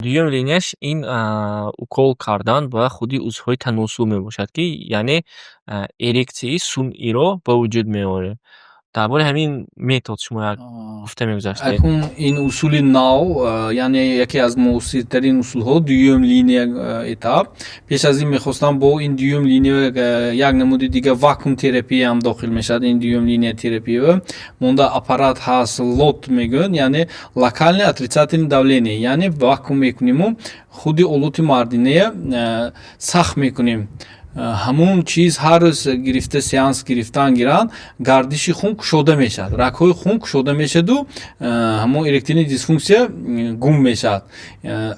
дуюм линияш ин укол кардан ба худи узвҳои таносул мебошад, ки яъне эрексияи сунъиро ба вуҷуд меорад. Дар бораи ҳамин метод шумо як гуфта мегузаштед. акун ин усули нав, яъне яке аз муосиртарин усулҳо дуюм линия этап. Пеш аз ин мехостам бо ин дуюм линия як намуди дига вакуум терапия ҳам дохил мешавад. Ин дуюм линия терапия монда аппарат ҳаст, лот мегӯянд, яъне локальное отрицательное давление, яъне вакуум мекунему худи олоти мардинае сахт мекунем. ҳамун чиз ҳар рӯз гирифта сеанс гирифтан гиранд, гардиши хун кушода мешавад, рагҳои хун кушода мешаваду ҳамон эректильная дисфунксия гум мешавад.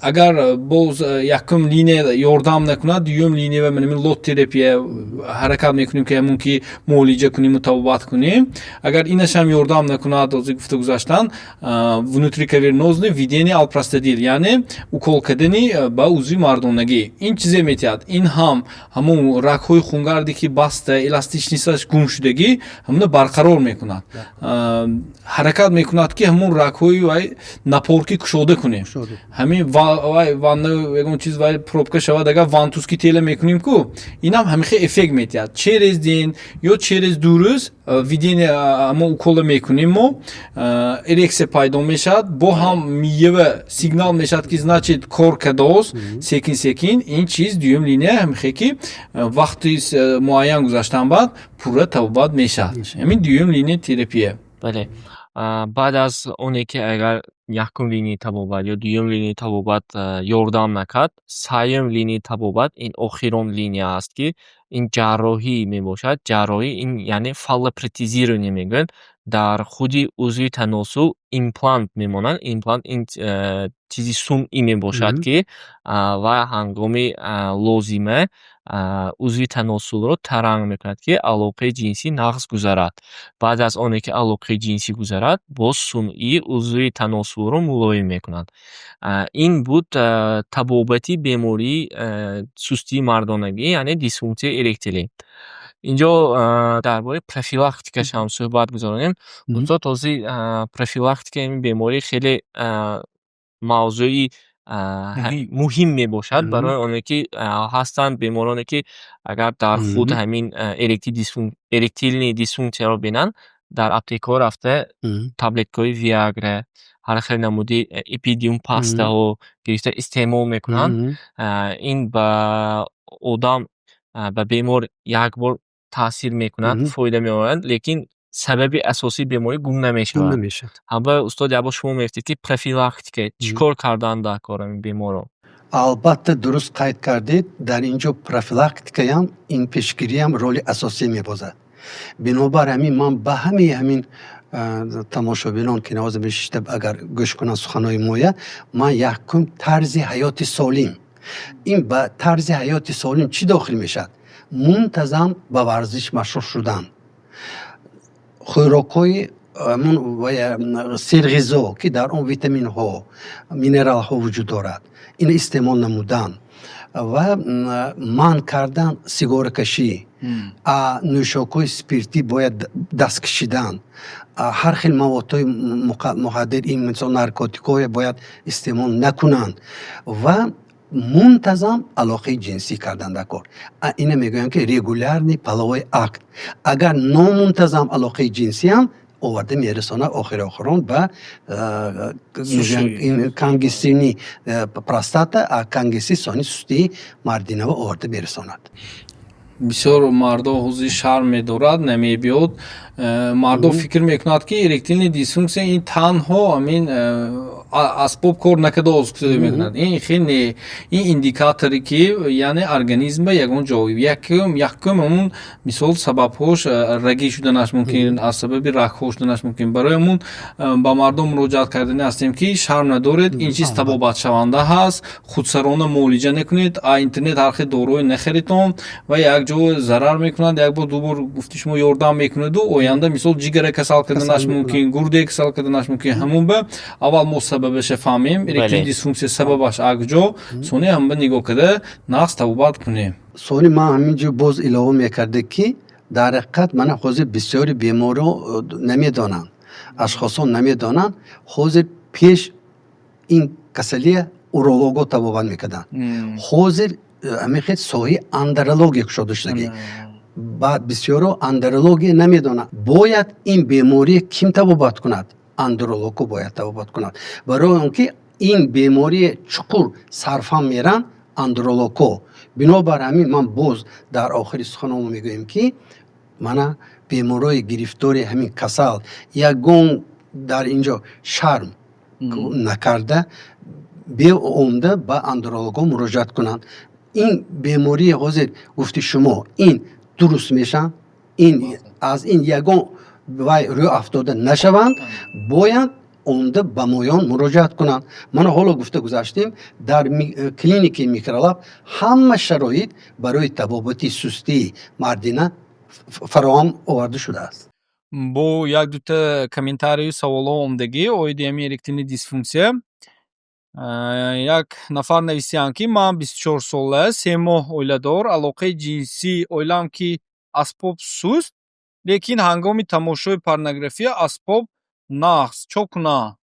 Агар боз якум линия ёрдам накунад, дуюм линия ва ин лот терапия ҳаракат мекунем ки ҳамон ки муолиҷа кунему табобат кунем. Агар инашам ёрдам накунад, ҳозир гуфта гузаштан внутрикавернозный введение алпростадил, яъне укол кардани ба узви мардонагӣ. Ин чизе метиҳад, ин ҳамон рагҳои хунгарде ки баста эластичнисаш гум шудагӣ ҳамуна барқарор мекунад. ҳаракат мекунад ки ҳамон рагҳои вай напорки кушода кунем. ҳамин вай ванна ягон чиз вай пробка шавад, агар вантузки тела мекунем ку инам ҳамихе эффект метиҳад. через ден ё через ду рӯз введение ҳамон укола мекунем, мо эрексия пайдо мешавад, бо ҳам миева сигнал мешавад ки значит кор кардааст секин секин. Ин чиз дуюм линия ҳамихе ки вақти муайян гузаштан баъд пурра табобат мешавад. ҳамин дуюм линия терапия. Бале. Баъд аз оне ки агар якум линияи табобат ё дуюм линияи табобат ёрдам накард, сеюм линияи табобат ин охирон линия аст, ки ин ҷарроҳӣ мебошад. Ҷарроҳӣ ин яъне фаллопротезирование мегӯянд. Дар худи узви таносул имплант мемонад. Имплант ин чизи сунъӣ мебошад, ки ва ҳангоми лозима узви таносулро таранг мекунад, ки алоқаи ҷинсӣ нағз гузарад. Баъд аз оне ки алоқаи ҷинсӣ гузарад, боз сунъӣ узви таносулро мулоим мекунад. Ин буд табобати бемории сустии мардонагӣ, яъне дисфунксияи эректилӣ. Инҷо дар бораи профилактикаш ҳам суҳбат гузаронем. Устод ҳозир профилактикаи ин беморӣ хеле мавзӯи муҳим мебошад барои оне ки ҳастанд бемороне ки агар дар худ ҳамин эректильные дисфунксияро бинанд, дар аптекаҳо рафта таблеткаҳои виагра, ҳар хел намуди эпидиум пастаҳо гирифта истеъмол мекунанд. Ин ба одам, ба бемор як бор таъсир мекунад, фоида меорад, лекин сабаби асосии беморӣ гум намешавад. ҳамба устод як бор шумо мегуфтед ки профилактика чӣ кор кардан дар кор ҳамин беморро? албатта дуруст қайд кардед. Дар инҷо профилактикаям ин пешгириям роли асосӣ мебозад. бинобар ҳамин ман ба ҳамин тамошобинон ки навоз бишта агар гӯш кунанд суханои моя, ман якум тарзи ҳаёти солим. ин ба тарзи ҳаёти солим чӣ дохил мешавад? мунтазам ба варзиш машғул шудан, хӯрокҳои серғизо ки дар он витаминҳо, минералҳо вуҷуд дорад, ина истеъмол намудан ва манъ кардан сигаракашӣ, нӯшокҳои спиртӣ бояд даст кашидан, ҳар хел маводҳои мухаддир, ин мисол наркотикҳое бояд истеъмол накунанд ва мунтазам алоқаи ҷинсӣ кардан дар кор. Ина мегӯям ки регулярный половой акт. Агар номунтазам алоқаи ҷинсиам оварда мерасонад охирон ба кангисини простата, кангиси-сони сустии мардинава оварда мерасонад. бисёр мардо ҳозир шарм медорад, намебиёд. Мардо фикр мекунад ки эректильная дисфунксия ин танҳо ҳамин асбоб кор накардааст мекунад. Ин хеле ин индикатори ки яъне организма ягон ҷо якум ҳамун мисол сабабҳош рагӣ шуданаш мумкин, аз сабаби рагҳо шуданаш мумкин. Барои ҳамун ба мардум муроҷиат кардани ҳастем ки шарм надоред, ин чиз табобатшаванда ҳаст, худсарона муолиҷа накунед, интернет ҳар хел дорои нахаритон ва як ҷо зарар мекунад, як бор ду бор гуфти шумо ёрдам мекунаду оянда мисол ҷигара касал карданаш мумкин, гурдае касал карданаш мумкин. ҳамун ба аввал мо сабабаша фаҳмем, эректильная дисфунксия сабабаш акҷо, сони ҳамба нигоҳ карда нағз табобат кунем. сони ман ҳаминҷо боз илова мекарда ки дар ҳақиқат мана ҳозир бисёри беморо намедонанд, ашхосон намедонанд ҳозир пеш ин касалия уролого табобат мекарданд. ҳозир ҳамин хел соҳаи андрология шуда шудагӣ. баъд бисёро андрология намедонад бояд ин беморӣ ким табобат кунад, андролого бояд табобат кунад. барои он ки ин бемории чуқур сарфам меранд андролого. бинобар ҳамин ман боз дар охири суханомо мегӯям ки мана беморои гирифтори ҳамин касал ягон дар инҷо шарм накарда беомда ба андролого муроҷиат кунанд. ин бемории ҳозир гуфти шумо ин дуруст мешаванд, ин аз ин ягон вай рӯй афтода нашаванд, бояд онда ба моён муроҷиат кунанд. мана ҳоло гуфта гузаштем дар клиникаи микролаб ҳама шароит барои табобати сустии мардина фароҳам оварда шудааст. бо як дута комментарию саволҳо омдагӣ оиди ҳамин эректилни дисфунксия. Як нафар нависиянд ки ман 24 сола 3 моҳ оиладор, алоқаи ҷинсӣ оилам ки асбоб суст, лекин ҳангоми тамошои порнография асбоб нақс. Чо кунам?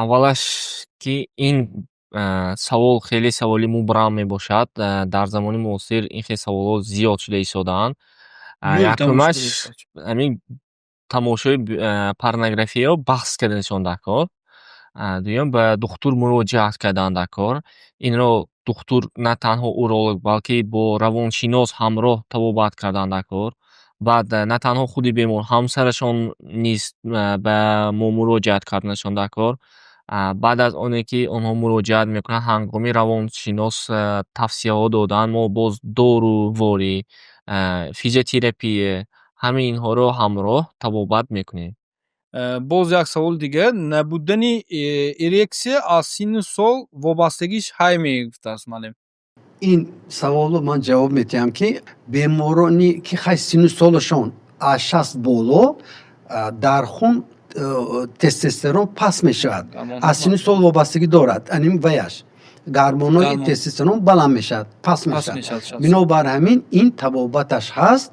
аввалаш ки ин савол хеле саволи мубрам мебошад. дар замони муосир ин хел саволҳо зиёд шуда истодаанд. якумаш ҳамин тамошои порнографияро баҳс карданашон дар кор. дуюм ба духтур муроҷиат кардан дар кор. Инро духтур на танҳо уролог, балки бо равоншинос ҳамроҳ табобат кардан дар кор. баъд на танҳо худи бемор, ҳамсарашон низ ба мо муроҷиат карданашон дар кор. баъд аз оне ки онҳо муроҷиат мекунанд, ҳангоми равоншинос тавсияҳо додан, мо боз доруворӣ, физиотерапия, ҳамаи инҳоро ҳамроҳ табобат мекунем. боз як савол дигар, набудани эрексия аз синну сол вобастагиш ҳай мегуфтааст маълим. ин саволро ман ҷавоб медиҳам ки беморони ки хай синну солашон аз 60 боло дар хун тестостерон паст мешавад. аз синну сол вобастагӣ дорад. анин ваяш гормонои тестостерон баланд мешавад, паст мешавад. бинобар ҳамин ин табобаташ ҳаст.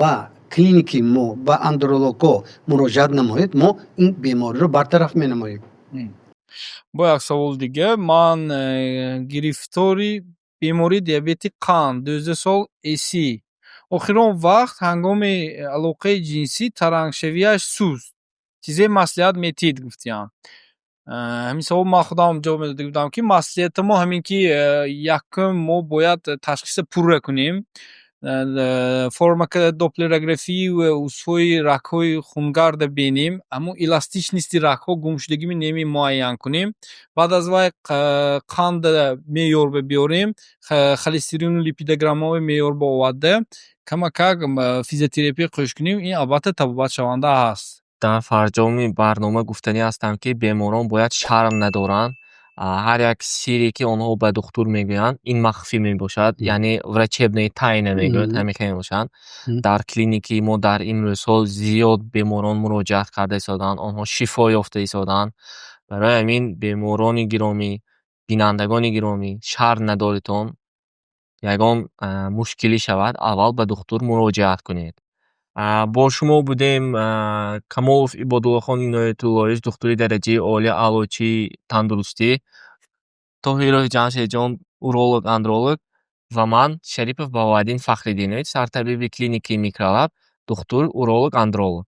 ба клиники мо ба андролого муроҷиат намоед, мо ин бемориро бартараф менамоем. бо як савол дигар, ман гирифтори бемории диабети қанд 12 сол эси. охирон вақт ҳангоми алоқаи ҷинсӣ тарангшавияш суст. чизе маслиҳат метиҳед гуфтиям. ҳамин савол ман худам ҷавоб медода гуфтам ки маслиҳати мо ҳамин ки якум мо бояд ташхиса пурра кунем. фармакодоплерографии узвҳои рагҳои хунгарда бинем, аммо эластичности рагҳо гумшудагии неми муайян кунем. баъд аз вай қанд меъёр биёрем, холестерину липидограммаи меъёр оварда камакак физиотерапия қӯш кунем. ин албатта табобатшаванда ҳаст. дар фарҷоми барнома гуфтанӣ ҳастам ки беморон бояд шарм надоранд. ҳар як сирре ки онҳо ба духтур мегӯянд ин махфӣ мебошад, яъне врачебные тайна мегӯяд, ҳамин мебошад. дар клиникаи мо дар имрӯзҳо зиёд беморон муроҷиат карда истоданд, онҳо шифо ёфта истоданд. барои ҳамин беморони гиромӣ, бинандагони гиромӣ, шарм надоритон. ягон мушкилӣ шавад, аввал ба духтур муроҷиат кунед. бо шумо будем Камолов Ибодуллохон Иноятуллоевич, духтури дараҷаи оли аълочии тандурустӣ, Тоҳиров Ҷамшедҷон, уролог андролог ва ман Шарипов Баваддин Фахриддинович, сартабиби клиникаи Микролаб, духтур уролог андролог.